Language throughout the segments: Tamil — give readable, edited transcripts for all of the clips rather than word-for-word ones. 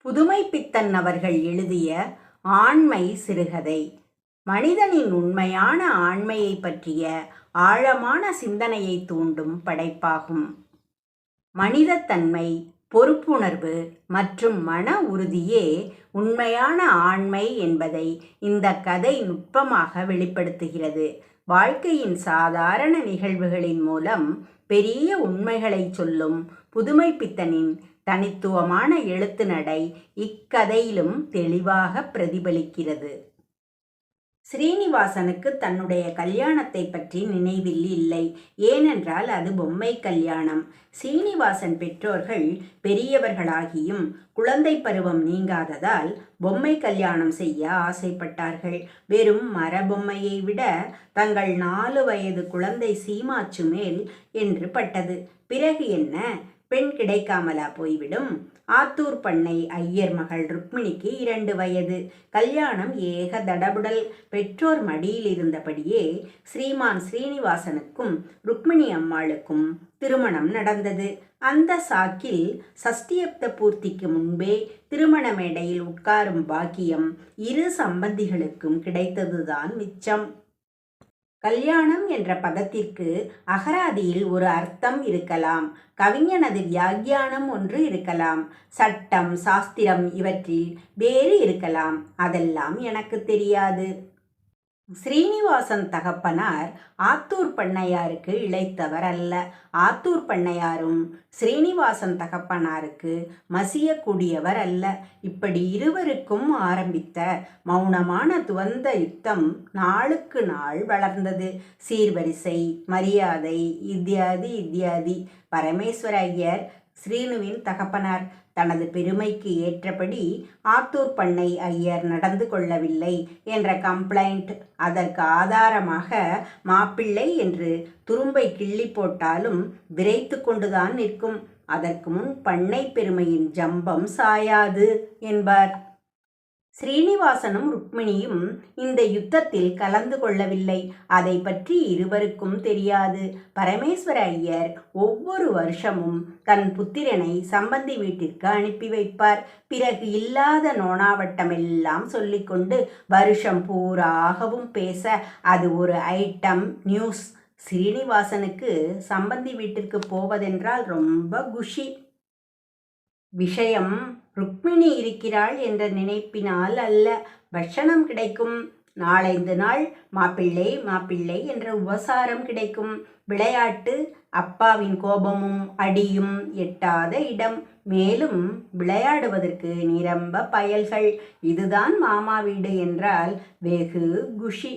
புதுமைப்பித்தன் அவர்கள் எழுதிய ஆண்மை சிறுகதை. மனிதனின் உண்மையான ஆண்மையை பற்றிய ஆழமான சிந்தனையை தூண்டும் படைப்பாகும். மனிதத்தன்மை, பொறுப்புணர்வு மற்றும் மன உறுதியே உண்மையான ஆண்மை என்பதை இந்த கதை நுட்பமாக வெளிப்படுத்துகிறது. வாழ்க்கையின் சாதாரண நிகழ்வுகளின் மூலம் பெரிய உண்மைகளை சொல்லும் புதுமைப்பித்தனின் தனித்துவமான எழுத்து நடை இக்கதையிலும் தெளிவாக பிரதிபலிக்கிறது. ஸ்ரீனிவாசனுக்கு தன்னுடைய கல்யாணத்தை பற்றி நினைவில் இல்லை. ஏனென்றால் அது பொம்மை கல்யாணம். ஸ்ரீனிவாசன் பெற்றோர்கள் பெரியவர்களாகியும் குழந்தை பருவம் நீங்காததால் பொம்மை கல்யாணம் செய்ய ஆசைப்பட்டார்கள். வெறும் மரபொம்மையை விட தங்கள் 4 வயது குழந்தை சீமாச்சு மேல் என்று பட்டது. பிறகு என்ன, பெண் கிடைக்காமலா போய்விடும்? ஆத்தூர் பண்ணை ஐயர் மகள் ருக்மிணிக்கு 2 வயது. கல்யாணம் ஏக தடபுடல். பெற்றோர் மடியில் இருந்தபடியே ஸ்ரீமான் ஸ்ரீனிவாசனுக்கும் ருக்மிணி அம்மாளுக்கும் திருமணம் நடந்தது. அந்த சாக்கில் சஷ்டியப்த பூர்த்திக்கு முன்பே திருமண மேடையில் உட்காரும் பாக்கியம் இரு சம்பந்திகளுக்கும் கிடைத்ததுதான் மிச்சம். கல்யாணம் என்ற பதத்திற்கு அகராதியில் ஒரு அர்த்தம் இருக்கலாம். கவிஞனது வியாக்கியானம் ஒன்று இருக்கலாம். சட்டம், சாஸ்திரம் இவற்றில் வேறு இருக்கலாம். அதெல்லாம் எனக்கு தெரியாது. ஸ்ரீனிவாசன் தகப்பனார் ஆத்தூர் பண்ணையாருக்கு இளைத்தவர் அல்ல. ஆத்தூர் பண்ணையாரும் ஸ்ரீனிவாசன் தகப்பனாருக்கு மசியக்கூடியவர் அல்ல. இப்படி இருவருக்கும் ஆரம்பித்த மௌனமான துவந்த யுத்தம் நாளுக்கு நாள் வளர்ந்தது. சீர்வரிசை, மரியாதை இத்தியாதி இத்தியாதி. பரமேஸ்வர ஐயர் ஸ்ரீனுவின் தகப்பனார் தனது பெருமைக்கு ஏற்றபடி ஆத்தூர் பண்ணை ஐயர் நடந்து கொள்ளவில்லை என்ற கம்ப்ளைண்ட். அதற்கு ஆதாரமாக மாப்பிள்ளை என்று துரும்பை கிள்ளி போட்டாலும் விரைத்து கொண்டுதான் நிற்கும். அதற்கு முன் பண்ணை பெருமையின் ஜம்பம் சாயாது என்பார். ஸ்ரீனிவாசனும் ருக்மிணியும் இந்த யுத்தத்தில் கலந்து கொள்ளவில்லை. அதை பற்றி இருவருக்கும் தெரியாது. பரமேஸ்வர ஐயர் ஒவ்வொரு வருஷமும் தன் புத்திரனை சம்பந்தி வீட்டிற்கு அனுப்பி வைப்பார். பிறகு இல்லாத நோனாவட்டமெல்லாம் சொல்லிக்கொண்டு வருஷம் பூராகவும் பேச அது ஒரு ஐட்டம் நியூஸ். ஸ்ரீனிவாசனுக்கு சம்பந்தி வீட்டிற்கு போவதென்றால் ரொம்ப குஷி. விஷயம் ருக்மிணி இருக்கிறாள் என்ற நினைப்பினால் அல்ல. பட்சணம் கிடைக்கும். நாளைந்து நாள் மாப்பிள்ளை மாப்பிள்ளை என்ற உபசாரம் கிடைக்கும். விளையாட்டு, அப்பாவின் கோபமும் அடியும் எட்டாத இடம். மேலும் விளையாடுவதற்கு நிரம்ப பயல்கள். இதுதான் மாமா வீடு என்றால் வெகு குஷி.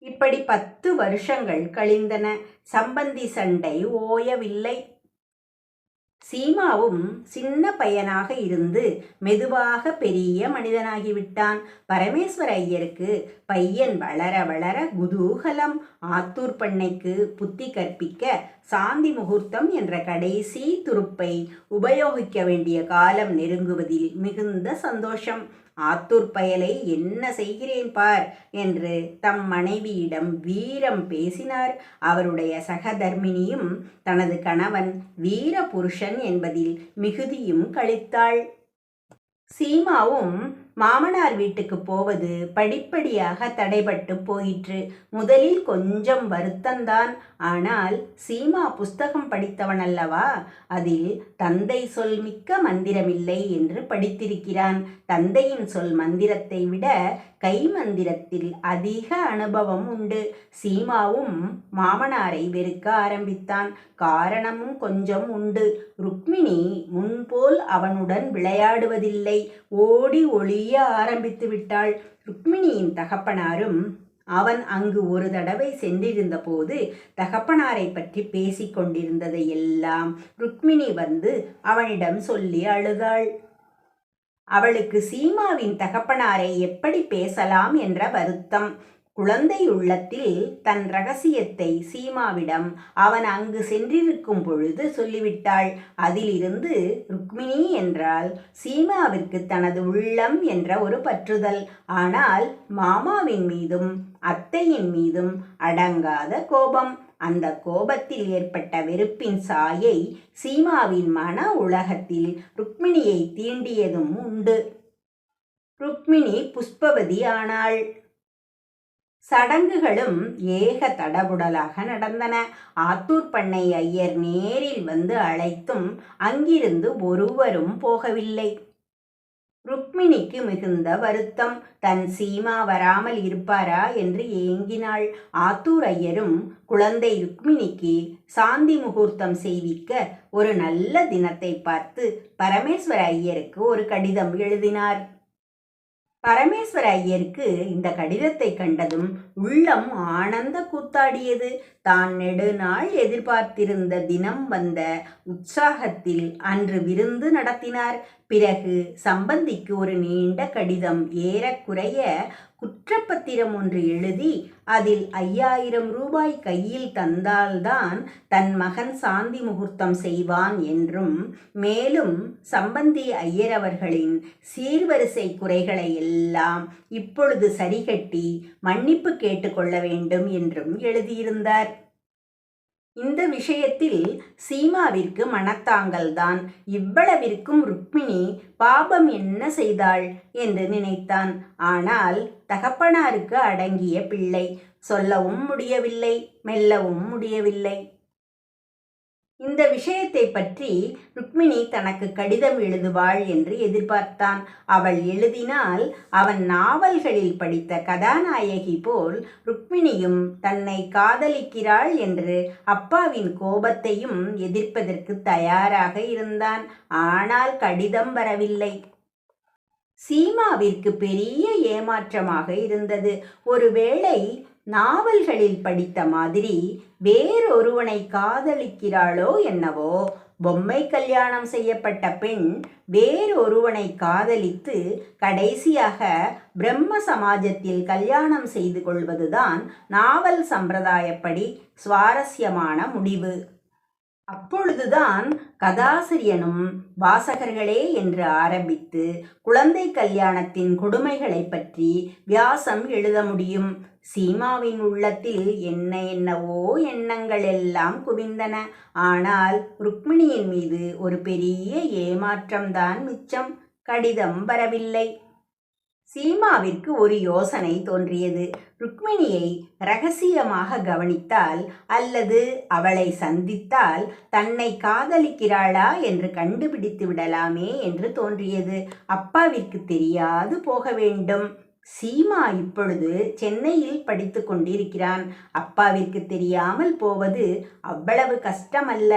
இப்படி 10 வருஷங்கள் கழிந்தன. சம்பந்தி சண்டை ஓயவில்லை. சீமாவும் சின்ன பையனாக இருந்து மெதுவாக பெரிய மனிதனாகிவிட்டான். பரமேஸ்வர ஐயருக்கு பையன் வளர வளர குதூகலம். ஆத்தூர் பண்ணைக்கு புத்தி கற்பிக்க சாந்தி முகூர்த்தம் என்ற கடைசி துருப்பை உபயோகிக்க வேண்டிய காலம் நெருங்குவதில் மிகுந்த சந்தோஷம். ஆத்தூர் பயலை என்ன செய்கிறேன் பார் என்று தம் மனைவியிடம் வீரம் பேசினார். அவருடைய சகதர்மினியும் தனது கணவன் வீர புருஷன் என்பதில் மிகுதியும் கழித்தாள். சீமாவும் மாமனார் வீட்டுக்கு போவது படிப்படியாக தடைபட்டு போயிற்று. முதலில் கொஞ்சம் வருத்தந்தான். ஆனால் சீமா புஸ்தகம் படித்தவன் அல்லவா. அதில் தந்தை சொல் மிக்க மந்திரமில்லை என்று படித்திருக்கிறான். தந்தையின் சொல் மந்திரத்தை விட கை மந்திரத்தில் அதிக அனுபவம் உண்டு. சீமாவும் மாமனாரை வெறுக்க ஆரம்பித்தான். காரணமும் கொஞ்சம் உண்டு. ருக்மிணி முன்போல் அவனுடன் விளையாடுவதில்லை. ஓடி ஒளிய ஆரம்பித்து விட்டாள். ருக்மிணியின் தகப்பனாரும் அவன் அங்கு ஒரு தடவை சென்றிருந்த போது தகப்பனாரை பற்றி பேசிக் கொண்டிருந்ததை எல்லாம் ருக்மிணி வந்து அவனிடம் சொல்லி அழுதாள். அவளுக்கு சீமாவின் தகப்பனாரை எப்படி பேசலாம் என்ற வருத்தம். குழந்தை உள்ளத்தில் தன் ரகசியத்தை சீமாவிடம் அவன் அங்கு சென்றிருக்கும் பொழுது சொல்லிவிட்டாள். அதிலிருந்து ருக்மிணி என்றால் சீமாவிற்கு தனது உள்ளம் என்ற ஒரு பற்றுதல். ஆனால் மாமாவின் மீதும் அத்தையின் மீதும் அடங்காத கோபம். அந்த கோபத்தில் ஏற்பட்ட வெறுப்பின் சாயை சீமாவின் மன உலகத்தில் ருக்மிணியை தீண்டியதும் உண்டு. ருக்மிணி புஷ்பவதி ஆனாள். சடங்குகளும் ஏக தடபுடலாக நடந்தன. ஆத்தூர் பண்ணை ஐயர் நேரில் வந்து அழைத்தும் அங்கிருந்து ஒருவரும் போகவில்லை. ருக்மிணிக்கு மிகுந்த வருத்தம். தன் சீமா வராமல் இருப்பாரா என்று ஏங்கினாள். ஆத்தூர் ஐயரும் குழந்தை ருக்மிணிக்கு சாந்தி முகூர்த்தம் செய்விக்க ஒரு நல்ல தினத்தை பார்த்து பரமேஸ்வர ஐயருக்கு ஒரு கடிதம் எழுதினார். பரமேஸ்வர ஐயருக்கு இந்த கடிதத்தை கண்டதும் உள்ளம் ஆனந்த கூத்தாடியது. தான் நெடுநாள் எதிர்பார்த்திருந்த தினம் வந்த உற்சாகத்தில் அன்று விருந்து நடத்தினார். பிறகு சம்பந்திக்கு ஒரு நீண்ட கடிதம், ஏறக்குறைய குற்றப்பத்திரம் ஒன்று எழுதி அதில் 5000 ரூபாய் கையில் தந்தால்தான் தன் மகன் சாந்தி முகூர்த்தம் செய்வான் என்றும், மேலும் சம்பந்தி ஐயரவர்களின் சீர்வரிசை குறைகளை எல்லாம் இப்பொழுது சரிகட்டி மன்னிப்பு கேட்டுக்கொள்ள வேண்டும் என்றும் எழுதியிருந்தார். இந்த விஷயத்தில் சீமாவிற்கு மனத்தாங்கல்தான். இவ்வளவிற்கும் ருக்மிணி பாபம் என்ன செய்தாள் என்று நினைத்தான். ஆனால் தகப்பனாருக்கு அடங்கிய பிள்ளை. சொல்லவும் முடியவில்லை, மெல்லவும் முடியவில்லை. இந்த விஷயத்தை பற்றி ருக்மிணி தனக்கு கடிதம் எழுதுவாள் என்று எதிர்பார்த்தான். அவள் எழுதினால் அவன் நாவல்களில் படித்த கதாநாயகி போல் ருக்மிணியும் தன்னை காதலிக்கிறாள் என்று அப்பாவின் கோபத்தையும் எதிர்ப்பதற்கு தயாராக இருந்தான். ஆனால் கடிதம் வரவில்லை. சீமாவிற்கு பெரிய ஏமாற்றமாக இருந்தது. ஒருவேளை நாவல்களில் படித்த மாதிரி வேறொருவனை காதலிக்கிறாளோ என்னவோ. பொம்மை கல்யாணம் செய்யப்பட்ட பெண் வேறொருவனை காதலித்து கடைசியாக பிரம்ம சமாஜத்தில் கல்யாணம் செய்து கொள்வதுதான் நாவல் சம்பிரதாயப்படி சுவாரஸ்யமான முடிவு. அப்பொழுதுதான் கதாசிரியனும் வாசகர்களே என்று ஆரம்பித்து குழந்தை கல்யாணத்தின் கொடுமைகளை பற்றி வியாசம் எழுத முடியும். சீமாவின் உள்ளத்தில் என்னவோ எண்ணங்கள் எல்லாம் குவிந்தன. ஆனால் ருக்மிணியின் மீது ஒரு பெரிய ஏமாற்றம்தான் மிச்சம். கடிதம் வரவில்லை. சீமாவிற்கு ஒரு யோசனை தோன்றியது. ருக்மிணியை இரகசியமாக கவனித்தால் அல்லது அவளை சந்தித்தால் தன்னை காதலிக்கிறாளா என்று கண்டுபிடித்து விடலாமே என்று தோன்றியது. அப்பாவிற்கு தெரியாது போக வேண்டும். சீமா இப்பொழுது சென்னையில் படித்து கொண்டிருக்கிறான். அப்பாவிற்கு தெரியாமல் போவது அவ்வளவு கஷ்டமல்ல.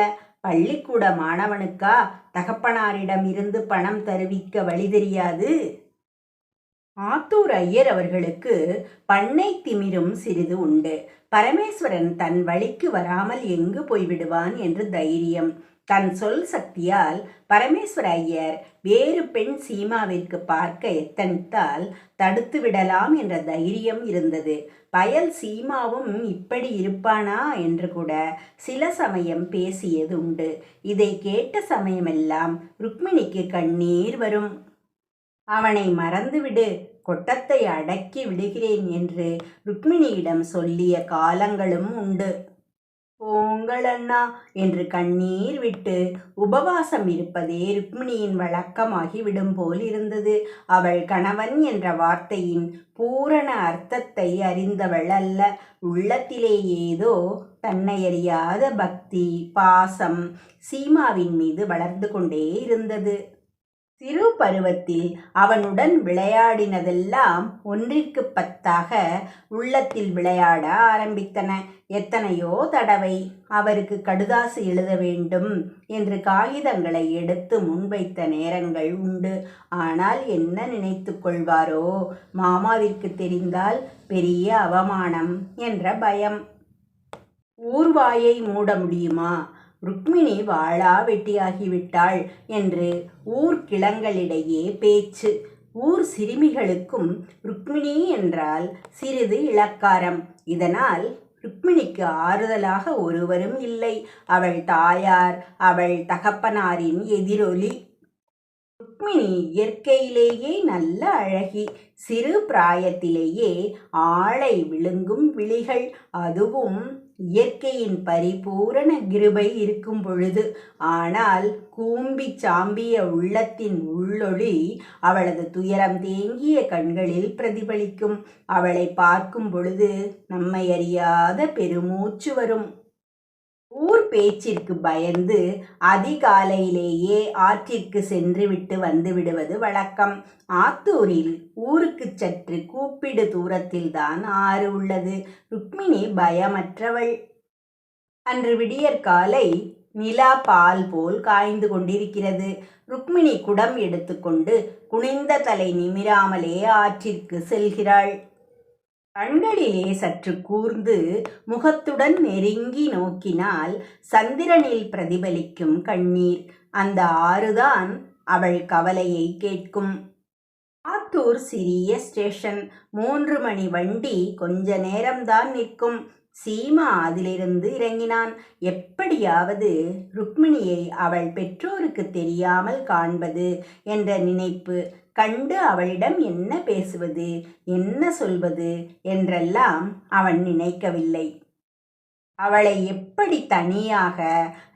பள்ளிக்கூட மாணவனுக்கா தகப்பனாரிடம் இருந்து பணம் தருவிக்க வழி தெரியாது? ஆத்தூர் ஐயர் அவர்களுக்கு பண்ணை திமிரும் சிறிது உண்டு. பரமேஸ்வரன் தன் வழிக்கு வராமல் எங்கு போய்விடுவான் என்று தைரியம். தன் சொல் சக்தியால் பரமேஸ்வர ஐயர் வேறு பெண் சீமாவிற்கு பார்க்க எத்தனித்தால் தடுத்து விடலாம் என்ற தைரியம் இருந்தது. பயல் சீமாவும் இப்படி இருப்பானா என்று கூட சில சமயம் பேசியது உண்டு. இதை கேட்ட சமயமெல்லாம் ருக்மிணிக்கு கண்ணீர் வரும். அவனை மறந்துவிடு, கொட்டத்தை அடக்கி விடுகிறேன் என்று ருக்மிணியிடம் சொல்லிய காலங்களும் உண்டு. போங்கள் அண்ணா என்று கண்ணீர் விட்டு உபவாசம் இருப்பதே ருக்மிணியின் வழக்கமாகி விடும் போல் இருந்தது. அவள் கணவன் என்ற வார்த்தையின் பூரண அர்த்தத்தை அறிந்தவள் அல்ல. உள்ளத்திலே ஏதோ தன்னையறியாத பக்தி பாசம் சீமாவின் மீது வளர்ந்து கொண்டே இருந்தது. சிறு பருவத்தில் அவனுடன் விளையாடினதெல்லாம் 1ற்கு 10ஆக உள்ளத்தில் விளையாட ஆரம்பித்தன. எத்தனையோ தடவை அவருக்கு கடுதாசு எழுத வேண்டும் என்று காகிதங்களை எடுத்து முன்வைத்த நேரங்கள் உண்டு. ஆனால் என்ன நினைத்து கொள்வாரோ, மாமாவிற்கு தெரிந்தால் பெரிய அவமானம் என்ற பயம். ஊர்வாயை மூட முடியுமா? ருக்மிணி வாளா வெட்டியாகிவிட்டாள் என்று ஊர் கிளங்களிடையே பேச்சு. ஊர் சிறுமிகளுக்கும் ருக்மிணி என்றால் சிறிது இளக்காரம். இதனால் ருக்மிணிக்கு ஆறுதலாக ஒருவரும் இல்லை. அவள் தாயார், அவள் தகப்பனாரின் எதிரொலி. ருக்மிணி இயற்கையிலேயே நல்ல அழகி. சிறு பிராயத்திலேயே ஆளை விழுங்கும் விழிகள், அதுவும் இயற்கையின் பரிபூரண கிருபை இருக்கும் பொழுது. ஆனால் கூம்பி சாம்பிய உள்ளத்தின் உள்ளொளி அவளது துயரம் தேங்கிய கண்களில் பிரதிபலிக்கும். அவளை பார்க்கும் பொழுது நம்மை அறியாத பெருமூச்சு வரும். ஊர் பேச்சிற்கு பயந்து அதிகாலையிலேயே ஆற்றிற்கு சென்றுவிட்டு வந்துவிடுவது வழக்கம். ஆத்தூரில் ஊருக்கு சற்று கூப்பிடு தூரத்தில்தான் ஆறு உள்ளது. ருக்மிணி பயமற்றவள். அன்று விடியற்காலை நிலா பால் போல் காய்ந்து கொண்டிருக்கிறது. ருக்மிணி குடம் எடுத்துக்கொண்டு குனிந்த தலை நிமிராமலே ஆற்றிற்கு செல்கிறாள். கண்களிலே சற்று கூர்ந்து முகத்துடன் நெருங்கி நோக்கினால் சந்திரனில் பிரதிபலிக்கும் கண்ணீர். அந்த ஆறுதான் அவள் கவலையை கேட்கும். ஆத்தூர் சிறிய ஸ்டேஷன். 3 மணி வண்டி கொஞ்ச நேரம்தான் நிற்கும். சீமா அதிலிருந்து இறங்கினான். எப்படியாவது ருக்மிணியை அவள் பெற்றோருக்கு தெரியாமல் காண்பது என்ற நினைப்பு. கண்டு அவளிடம் என்ன பேசுவது, என்ன சொல்வது என்றெல்லாம் அவன் நினைக்கவில்லை. அவளை எப்படி தனியாக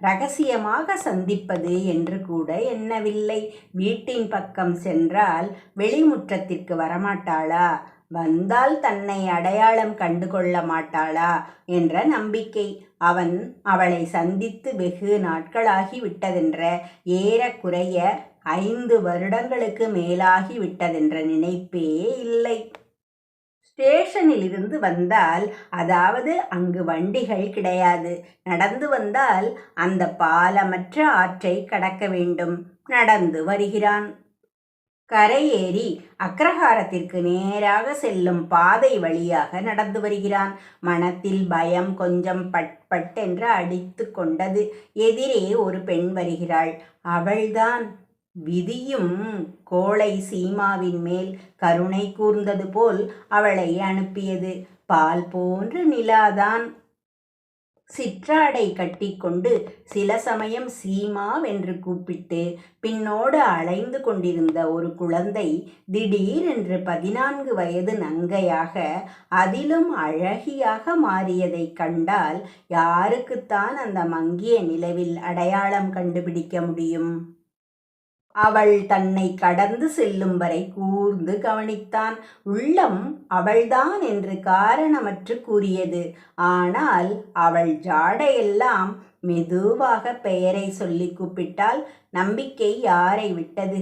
ரகசியமாக சந்திப்பது என்று கூட எண்ணவில்லை. வீட்டின் பக்கம் சென்றால் வெளிமுற்றத்திற்கு வரமாட்டாளா, வந்தால் தன்னை அடையாளம் கண்டு கொள்ள மாட்டாளா என்ற நம்பிக்கை. அவன் அவளை சந்தித்து வெகு நாட்களாகி விட்டதென்ற, ஏறக்குறைய 5 வருடங்களுக்கு மேலாகி விட்டதென்ற நினைப்பே இல்லை. ஸ்டேஷனில் இருந்து வந்தால், அதாவது அங்கு வண்டிகள் கிடையாது, நடந்து வந்தால் அந்த பாலமற்ற ஆற்றை கடக்க வேண்டும். நடந்து வருகிறான். கரையேறி அக்ரஹாரத்திற்கு நேராக செல்லும் பாதை வழியாக நடந்து வருகிறான். மனத்தில் பயம் கொஞ்சம் பட் பட்டென்று அடித்து கொண்டது. எதிரே ஒரு பெண் வருகிறாள். அவள்தான். விதியும் கோளை சீமாவின் மேல் கருணை கூர்ந்தது போல் அவளை அனுப்பியது. பால் போன்ற நிலாதான். சிற்றாடை கட்டிக்கொண்டு சில சமயம் சீமாவென்று கூப்பிட்டு பின்னோடு அலைந்து கொண்டிருந்த ஒரு குழந்தை திடீரென்று 14 வயது நங்கையாக, அதிலும் அழகியாக மாறியதைக் கண்டால் யாருக்குத்தான் அந்த மங்கிய நிலவில் அடையாளம் கண்டுபிடிக்க முடியும்? அவள் தன்னை கடந்து செல்லும் வரை கூர்ந்து கவனித்தான். உள்ளம் அவள்தான் என்று காரணமற்று கூறியது. ஆனால் அவள் ஜாடையெல்லாம் மெதுவாக பெயரை சொல்லி கூப்பிட்டால் நம்பிக்கை யாரை விட்டது?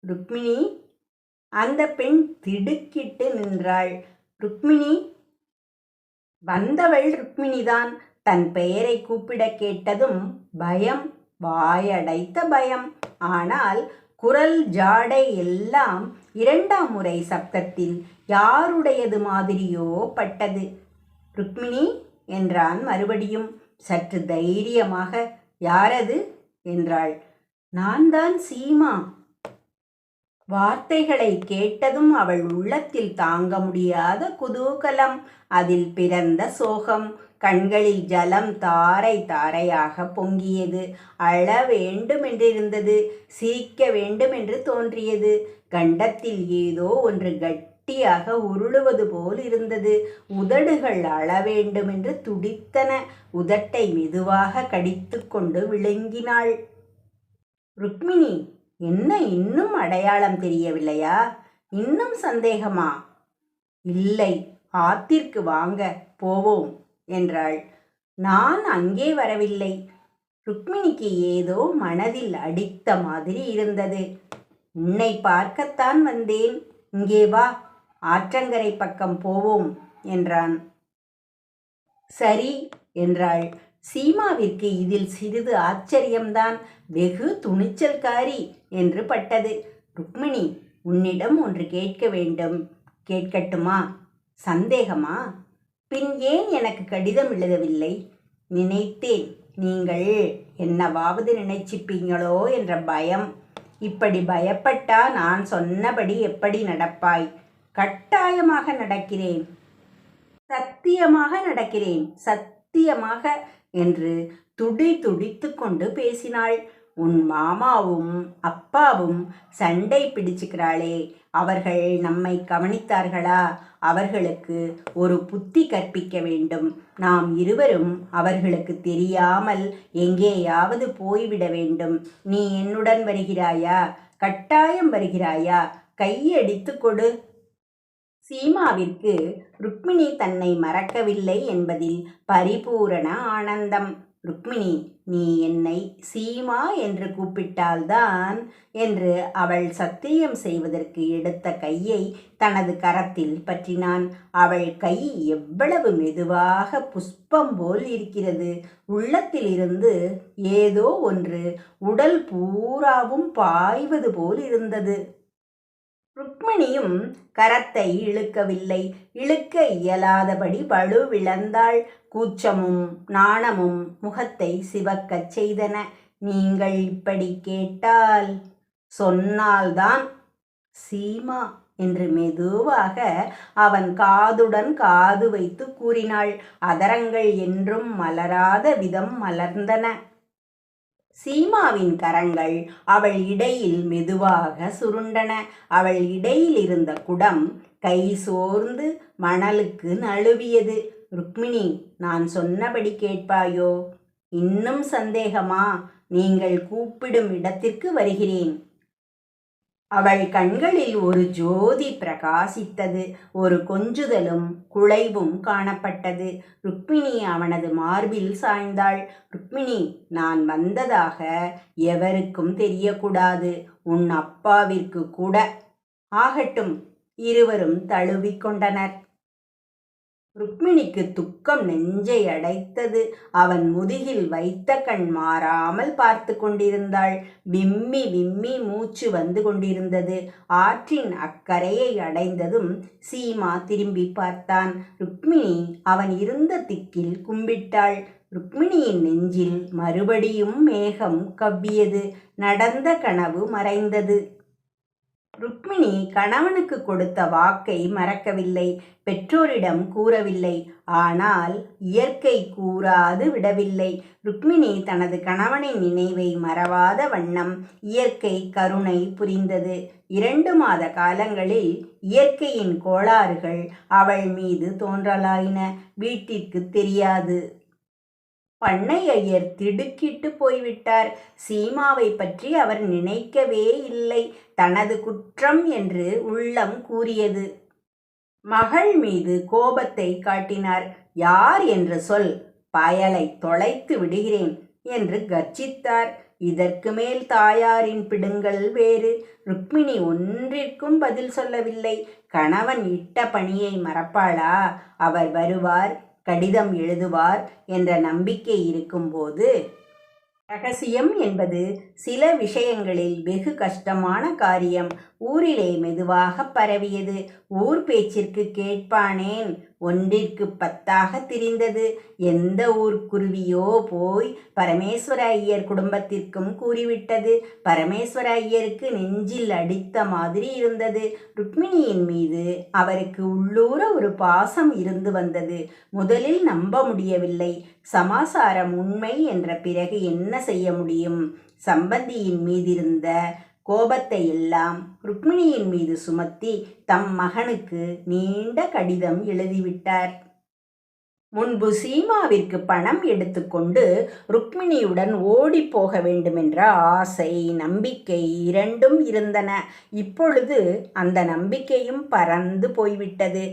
ருக்மிணி. அந்த பெண் திடுக்கிட்டு நின்றாள். ருக்மிணி. வந்தவள் ருக்மிணிதான். தன் பெயரை கூப்பிட கேட்டதும் பயம், வாயடைத்த பயம். ஆனால் குரல், ஜாடை எல்லாம் 2ஆம் முறை சப்தத்தில் யாருடையது மாதிரியோ பட்டது. ருக்மிணி என்றான் மறுபடியும் சற்று தைரியமாக. யாரது என்றாள். நான் தான் சீமா. வார்த்தைகளை கேட்டதும் அவள் உள்ளத்தில் தாங்க முடியாத குதூகலம், அதில் பிறந்த சோகம். கண்களில் ஜலம் தாரை தாரையாக பொங்கியது. அழ வேண்டுமென்றிருந்தது, சிரிக்க வேண்டுமென்று தோன்றியது. கண்டத்தில் ஏதோ ஒன்று கட்டியாக உருளுவது போல் இருந்தது. உதடுகள் அழ வேண்டுமென்று துடித்தன. உதட்டை மெதுவாக கடித்து கொண்டு விழுங்கினாள். ருக்மிணி, என்ன இன்னும் அடையாளம் தெரியவில்லையா? இன்னும் சந்தேகமா? இல்லை, ஆத்திற்கு வாங்க, போவோம் என்றாள். நான் அங்கே வரவில்லை. ருக்மிணிக்கு ஏதோ மனதில் அடித்த மாதிரி இருந்தது. உன்னை பார்க்கத்தான் வந்தேன். இங்கே வா, ஆற்றங்கரை பக்கம் போவோம் என்றான். சரி என்றாள். சீமாவிற்கு இதில் சிறிது ஆச்சரியம்தான். வெகு துணிச்சல்காரி என்று பட்டது. ருக்மிணி, உன்னிடம் ஒன்று கேட்க வேண்டும். கேட்கட்டுமா? சந்தேகமா? பின் ஏன் எனக்கு கடிதம் எழுதவில்லை? நினைத்தேன் நீங்கள் என்னவாவது நினைச்சிப்பீங்களோ என்ற பயம். இப்படி பயப்பட்டா நான் சொன்னபடி எப்படி நடப்பாய்? கட்டாயமாக நடக்கிறேன். சத்தியமாக நடக்கிறேன், சத்தியமாக என்று துடித்து கொண்டு பேசினாள். உன் மாமாவும் அப்பாவும் சண்டை பிடிச்சுக்கிறாளே, அவர்கள் நம்மை கவனித்தார்களா? அவர்களுக்கு ஒரு புத்தி கற்பிக்க வேண்டும். நாம் இருவரும் அவர்களுக்கு தெரியாமல் எங்கேயாவது போய்விட வேண்டும். நீ என்னுடன் வருகிறாயா? கட்டாயம் வருகிறாயா? கையடித்து கொடு. சீமாவிற்கு ருக்மிணி தன்னை மறக்கவில்லை என்பதில் பரிபூரண ஆனந்தம். ருக்மிணி, நீ என்னை சீமா என்று கூப்பிட்டால்தான் என்று அவள் சத்தியம் செய்வதற்கு எடுத்த கையை தனது கரத்தில் பற்றினான். அவள் கை எவ்வளவு மெதுவாக புஷ்பம் போல் இருக்கிறது. உள்ளத்திலிருந்து ஏதோ ஒன்று உடல் பூராவும் பாய்வது போல் இருந்தது. ருக்மிணியும் கரத்தை இழுக்கவில்லை. இழுக்க இயலாதபடி வலுவிழந்தாள். கூச்சமும் நாணமும் முகத்தை சிவக்கச் செய்தன. நீங்கள் இப்படி கேட்டால் சொன்னால்தான். சீமா என்று மெதுவாக அவன் காதுடன் காது வைத்து கூறினாள். அதரங்கள் என்றும் மலராத விதம் மலர்ந்தன. சீமாவின் கரங்கள் அவள் இடையில் மெதுவாக சுருண்டன. அவள் இடையில் இருந்த குடம் கை சோர்ந்து மணலுக்கு நழுவியது. ருக்மிணி, நான் சொன்னபடி கேட்பாயோ? இன்னும் சந்தேகமா? நீங்கள் கூப்பிடும் இடத்திற்கு வருகிறேன். அவள் கண்களில் ஒரு ஜோதி பிரகாசித்தது. ஒரு கொஞ்சுதலும் குழைவும் காணப்பட்டது. ருக்மிணி அவனது மார்பில் சாய்ந்தாள். ருக்மிணி, நான் வந்ததாக எவருக்கும் தெரியக்கூடாது. உன் அப்பாவிற்கு கூட. ஆகட்டும். இருவரும் தழுவிக்கொண்டனர். ருக்மிணிக்கு துக்கம் நெஞ்சை அடைத்தது. அவன் முதுகில் வைத்த கண் மாறாமல் பார்த்து கொண்டிருந்தாள். விம்மி விம்மி மூச்சு வந்து கொண்டிருந்தது. ஆற்றின் அக்கரையை அடைந்ததும் சீமா திரும்பி பார்த்தான். ருக்மிணி அவன் இருந்த திக்கில் கும்பிட்டாள். ருக்மிணியின் நெஞ்சில் மறுபடியும் மேகம் கவ்வியது. நடந்த கனவு மறைந்தது. ருக்மிணி கணவனுக்கு கொடுத்த வாக்கை மறக்கவில்லை. பெற்றோரிடம் கூறவில்லை. ஆனால் இயற்கை கூறாது விடவில்லை. ருக்மிணி தனது கணவனின் நினைவை மறவாத வண்ணம் இயற்கை கருணை புரிந்தது. 2 மாத காலங்களில் இயற்கையின் கோளாறுகள் அவள் மீது தோன்றலாயின. வீட்டிற்கு தெரியாது. பண்ணை ஐயர் திடுக்கிட்டு போய்விட்டார். சீமாவை பற்றி அவர் நினைக்கவே இல்லை. தனது குற்றம் என்று உள்ளம் கூறியது. மகள் மீது கோபத்தை காட்டினார். யார் என்று சொல், பயலை தொலைத்து விடுகிறேன் என்று கர்ஜித்தார். இதற்கு மேல் தாயாரின் பிடுங்கல் வேறு. ருக்மிணி ஒன்றிற்கும் பதில் சொல்லவில்லை. கணவன் இட்ட பணியை மறப்பாளா? அவர் வருவார், கடிதம் எழுதுவார் என்ற நம்பிக்கை இருக்கும்போது ரகசியம் என்பது சில விஷயங்களில் வெகு கஷ்டமான காரியம். ஊரிலே மெதுவாக பரவியது. ஊர் பேச்சிற்கு கேட்பானேன், ஒன்றிற்கு 10ஆக திரிந்தது. எந்த ஊர்க்குருவியோ போய் பரமேஸ்வர ஐயர் குடும்பத்திற்கும் கூறிவிட்டது. பரமேஸ்வர ஐயருக்கு நெஞ்சில் அடித்த மாதிரி இருந்தது. ருக்மிணியின் மீது அவருக்கு உள்ளூர ஒரு பாசம் இருந்து வந்தது. முதலில் நம்ப முடியவில்லை. சமாசாரம் உண்மை என்ற பிறகு என்ன செய்ய முடியும்? சம்பந்தியின் மீதிருந்த கோபத்தை எல்லாம் ருக்மிணியின் மீது சுமத்தி தம் மகனுக்கு நீண்ட கடிதம் எழுதிவிட்டார். முன்பு சீமாவிற்கு பணம் எடுத்துக்கொண்டு ருக்மிணியுடன் ஓடிப்போக வேண்டுமென்ற ஆசை, நம்பிக்கை இரண்டும் இருந்தன. இப்பொழுது அந்த நம்பிக்கையும் பறந்து போய்விட்டது.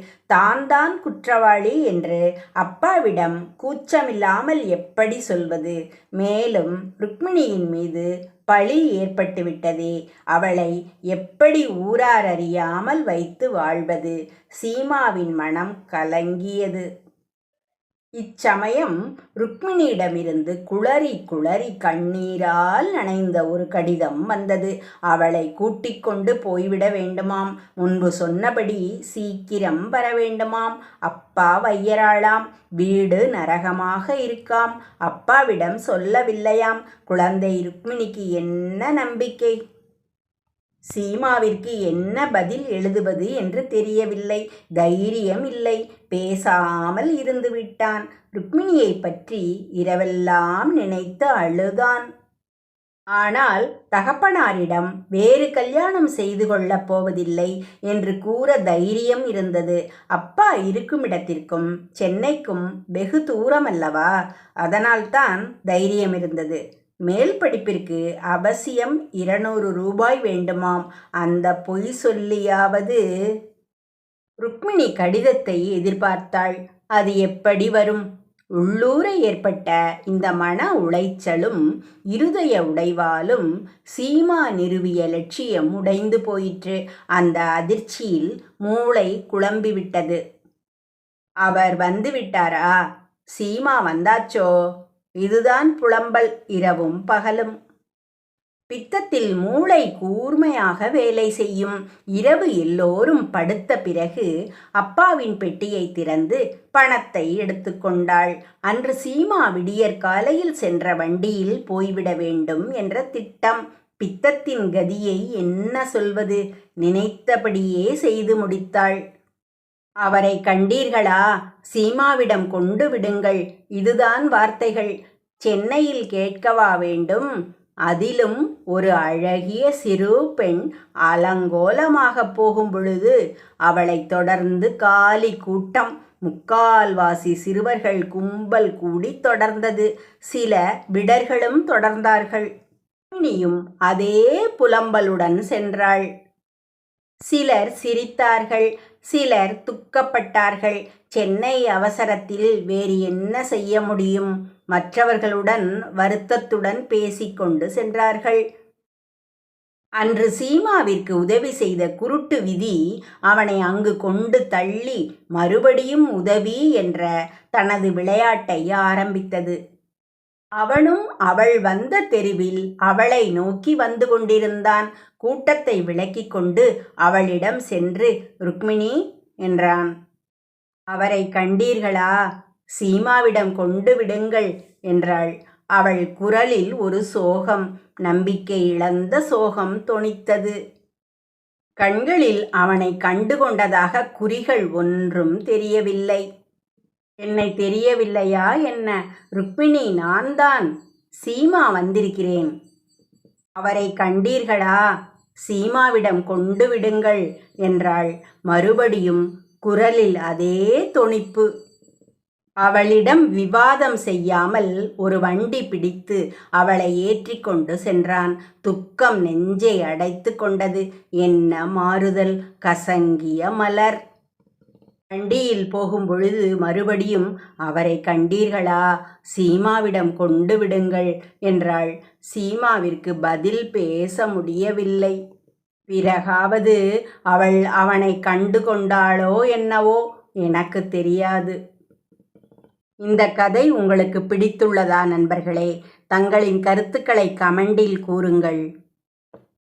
தான் குற்றவாளி என்று அப்பாவிடம் கூச்சமில்லாமல் எப்படி சொல்வது? மேலும் ருக்மிணியின் மீது பழி ஏற்பட்டுவிட்டதே, அவளை எப்படி ஊரார் அறியாமல் வைத்து வாழ்வது? சீமாவின் மனம் கலங்கியது. இச்சமயம் ருக்மிணியிடமிருந்து குளறி குளறி கண்ணீரால் நனைந்த ஒரு கடிதம் வந்தது. அவளை கூட்டிக் கொண்டு போய்விட வேண்டுமாம். முன்பு சொன்னபடி சீக்கிரம் வர வேண்டுமாம். அப்பா வையராளாம். வீடு நரகமாக இருக்காம். அப்பாவிடம் சொல்லவில்லையாம். குழந்தை ருக்மிணிக்கு என்ன நம்பிக்கை? சீமாவிற்கு என்ன பதில் எழுதுவது என்று தெரியவில்லை. தைரியம் இல்லை. பேசாமல் இருந்து விட்டான். ருக்மிணியை பற்றி இரவெல்லாம் நினைத்து அழுதான். ஆனால் தகப்பனாரிடம் வேறு கல்யாணம் செய்து கொள்ளப் போவதில்லை என்று கூற தைரியம் இருந்தது. அப்பா இருக்குமிடத்திற்கும் சென்னைக்கும் வெகு தூரமல்லவா, அதனால்தான் தைரியம் இருந்தது. மேல் படிப்பிற்கு அவசியம் 200 ரூபாய் வேண்டுமாம். அந்த பொய் சொல்லியாவது ருக்மிணி கடிதத்தை எதிர்பார்த்தாள். அது எப்படி வரும்? உள்ளூர ஏற்பட்ட இந்த மன உளைச்சலும் இருதய உடைவாலும் சீமா நிறுவிய லட்சியம் உடைந்து போயிற்று. அந்த அதிர்ச்சியில் மூளை குழம்பிவிட்டது. அவர் வந்து விட்டாரா? சீமா வந்தாச்சோ? இதுதான் புலம்பல் இரவும் பகலும். பித்தத்தில் மூளை கூர்மையாக வேலை செய்யும். இரவு எல்லோரும் படுத்த பிறகு அப்பாவின் பெட்டியை திறந்து பணத்தை எடுத்துக்கொண்டாள். அன்று சீமா விடியற்காலையில் சென்ற வண்டியில் போய்விட வேண்டும் என்ற திட்டம். பித்தத்தின் கதியை என்ன சொல்வது? நினைத்தபடியே செய்து முடித்தாள். அவரை கண்டீர்களா? சீமாவிடம் கொண்டு விடுங்கள். இதுதான் வார்த்தைகள். சென்னையில் கேட்கவா வேண்டும்? அதிலும் ஒரு அழகிய சிறு பெண் அலங்கோலமாக போகும் பொழுது அவளைத் தொடர்ந்து காலி கூட்டம், முக்கால்வாசி சிறுவர்கள் கும்பல் கூடி தொடர்ந்தது. சில விடர்களும் தொடர்ந்தார்கள். ருக்மிணியும் அதே புலம்பலுடன் சென்றாள். சிலர் சிரித்தார்கள், சிலர் துக்கப்பட்டார்கள். சென்னை அவசரத்தில் வேறு என்ன செய்ய முடியும்? மற்றவர்களுடன் வருத்தத்துடன் பேசிக்கொண்டு சென்றார்கள். அன்று சீமாவிற்கு உதவி செய்த குருட்டு விதி அவனை அங்கு கொண்டு தள்ளி மறுபடியும் உதவி என்ற தனது விளையாட்டை ஆரம்பித்தது. அவனும் அவள் வந்த தெருவில் அவளை நோக்கி வந்து கொண்டிருந்தான். கூட்டத்தை விலக்கிக் கொண்டு அவளிடம் சென்று ருக்மிணி என்றான். அவரை கண்டீர்களா? சீமாவிடம் கொண்டு விடுங்கள் என்றாள். அவள் குரலில் ஒரு சோகம், நம்பிக்கை இழந்த சோகம் தொனித்தது. கண்களில் அவனை கண்டு கொண்டதாக குறிகள் ஒன்றும் தெரியவில்லை. என்னை தெரியவில்லையா என்ன? ருக்மிணி, நான் தான். சீமா வந்திருக்கிறேன். அவரை கண்டீர்களா? சீமாவிடம் கொண்டு விடுங்கள் என்றாள். மறுபடியும் குரலில் அதே தொனிப்பு. அவளிடம் விவாதம் செய்யாமல் ஒரு வண்டி பிடித்து அவளை ஏற்றிக்கொண்டு சென்றான். துக்கம் நெஞ்சை அடைத்து கொண்டது. என்ன மாறுதல்! கசங்கிய மலர். வண்டியில் போகும் பொழுது மறுபடியும் அவரை கண்டீர்களா? சீமாவிடம் கொண்டு விடுங்கள் என்றாள். சீமாவிற்கு பதில் பேச முடியவில்லை. பிறகாவது அவள் அவனை கண்டு கொண்டாளோ என்னவோ, எனக்கு தெரியாது. இந்த கதை உங்களுக்கு பிடித்துள்ளதா நண்பர்களே? தங்களின் கருத்துக்களை கமெண்டில் கூறுங்கள்.